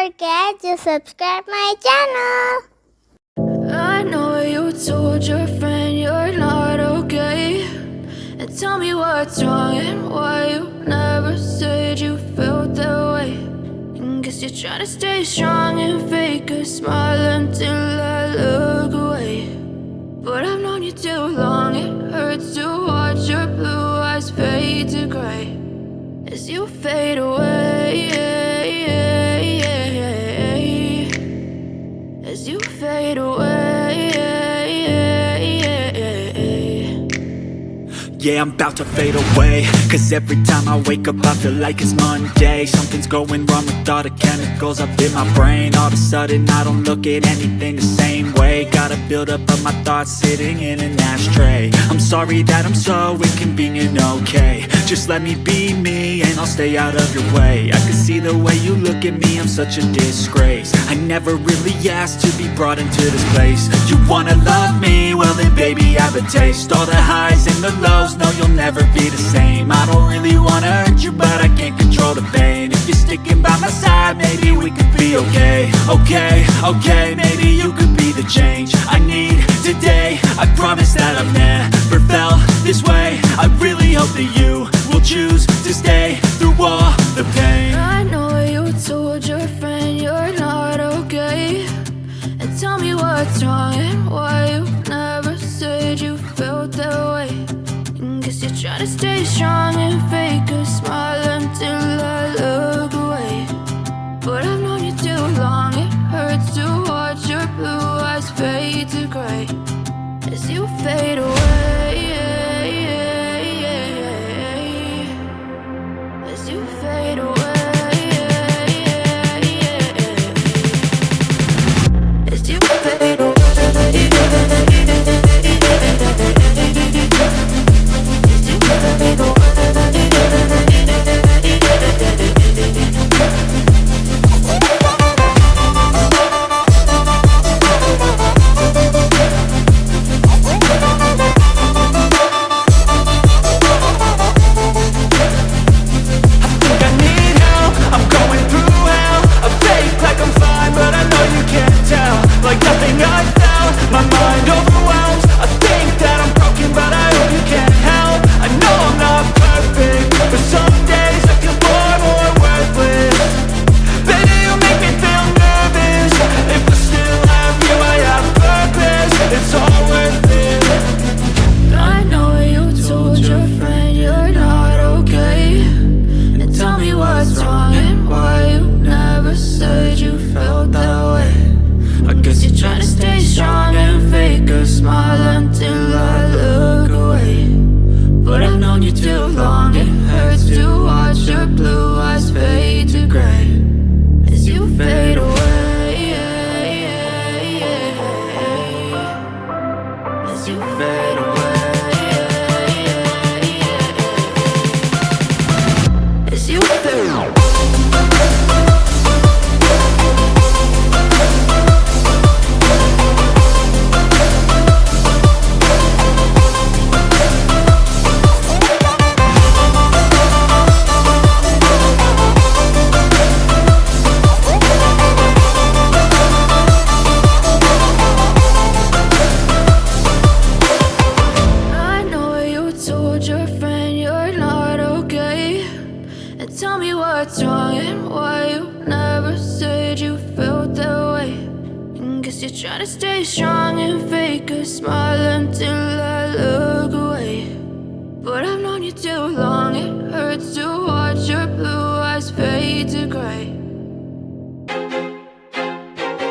forget to subscribe my channel. I know you told your friend you're not okay, and tell me what's wrong and why you never said you felt that way. And guess you're trying to stay strong and fake a smile until I look away. But I've known you too long, it hurts to watch your blue eyes fade to gray as you fade away, as you fade away. Yeah, I'm about to fade away, cause every time I wake up I feel like it's Monday. Something's going wrong with all the chemicals up in my brain. All of a sudden I don't look at anything the same way. Gotta build up of my thoughts sitting in an ashtray. I'm sorry that I'm so inconvenient, okay. Just let me be me and I'll stay out of your way. I can see the way you look at me, I'm such a disgrace. I never really asked to be brought into this place. You wanna love me? Well then baby I have a taste. All the highs and the lows, no you'll never be the same. I don't really wanna hurt you but I can't control the pain. If you're sticking by my side maybe we could be okay. Okay, maybe you could be the change I need today. I promise that I've never felt this way. I really hope that you will choose to stay through all the pain. I know you told your friend you're not okay, and tell me what's wrong and why you never said you felt that way. And guess you're trying to stay strong and fake a smile until I look away. But I've known you too long, it hurts to watch your blue eyes fade to gray as you fade away, as you fade away, as you fade away.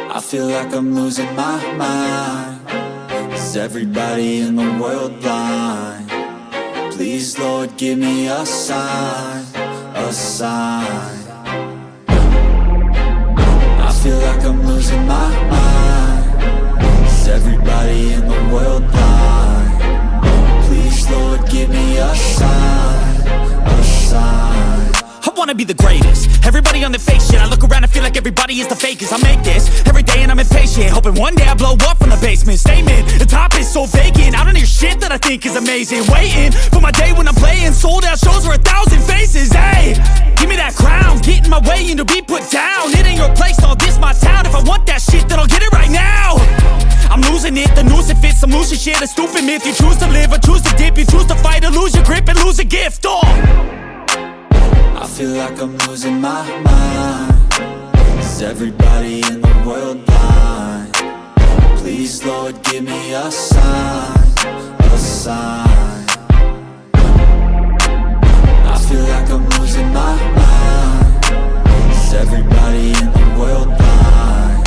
I feel like I'm losing my mind. Is everybody in the world blind? Please, Lord, give me a sign, a sign. I feel like I'm losing my mind. Is everybody in the world blind? Please, Lord, give me a sign, a sign. I wanna be the greatest. Everybody on the fake shit, I look around and feel like everybody is the fakest. I make this every day and I'm impatient, hoping one day I blow up from the basement. Statement, the top is so vacant, I don't hear shit that I think is amazing. Waiting for my day when I'm playing sold out shows for 1,000 faces. Hey, give me that crown, get in my way and to be put down. It ain't your place, no, this my town. If I want that shit, then I'll get it right now. I'm losing it, the noose it fits, I'm losing shit, a stupid myth. You choose to live or choose to dip, you choose to fight or lose your grip and lose a gift. Oh, I feel like I'm losing my mind. Is everybody in the world blind? Please, Lord, give me a sign, a sign. I feel like I'm losing my mind. Is everybody in the world blind?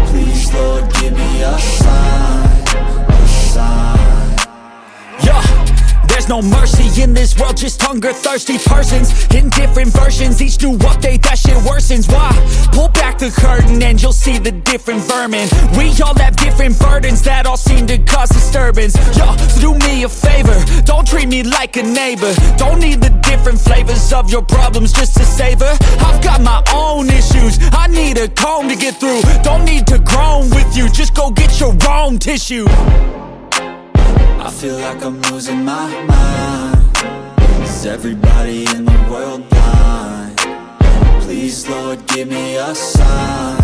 Please, Lord, give me a sign, a sign. yeah. There's no mercy in this world, just hunger-thirsty persons in different versions. Each new update, that shit worsens. Why? Pull back the curtain and you'll see the different vermin. We all have different burdens that all seem to cause disturbance. Yo, so do me a favor, don't treat me like a neighbor. Don't need the different flavors of your problems just to savor. I've got my own issues, I need a comb to get through. Don't need to groan with you, just go get your own tissue. I feel like I'm losing my mind. Is everybody in the world blind? Please, Lord, give me a sign,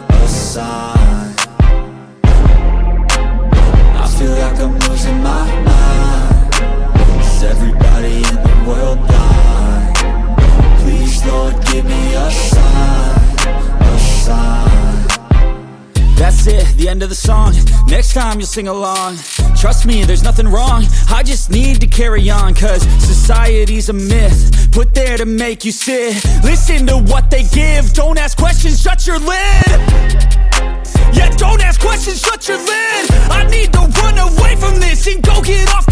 a sign. I feel like I'm losing my mind. Is everybody in the world blind? Please, Lord, give me a sign, a sign. That's it, the end of the song. Next time you'll sing along. Trust me, there's nothing wrong, I just need to carry on. Cause society's a myth, put there to make you sit. Listen to what they give, don't ask questions, shut your lid. Yeah, don't ask questions, shut your lid. I need to run away from this and go get off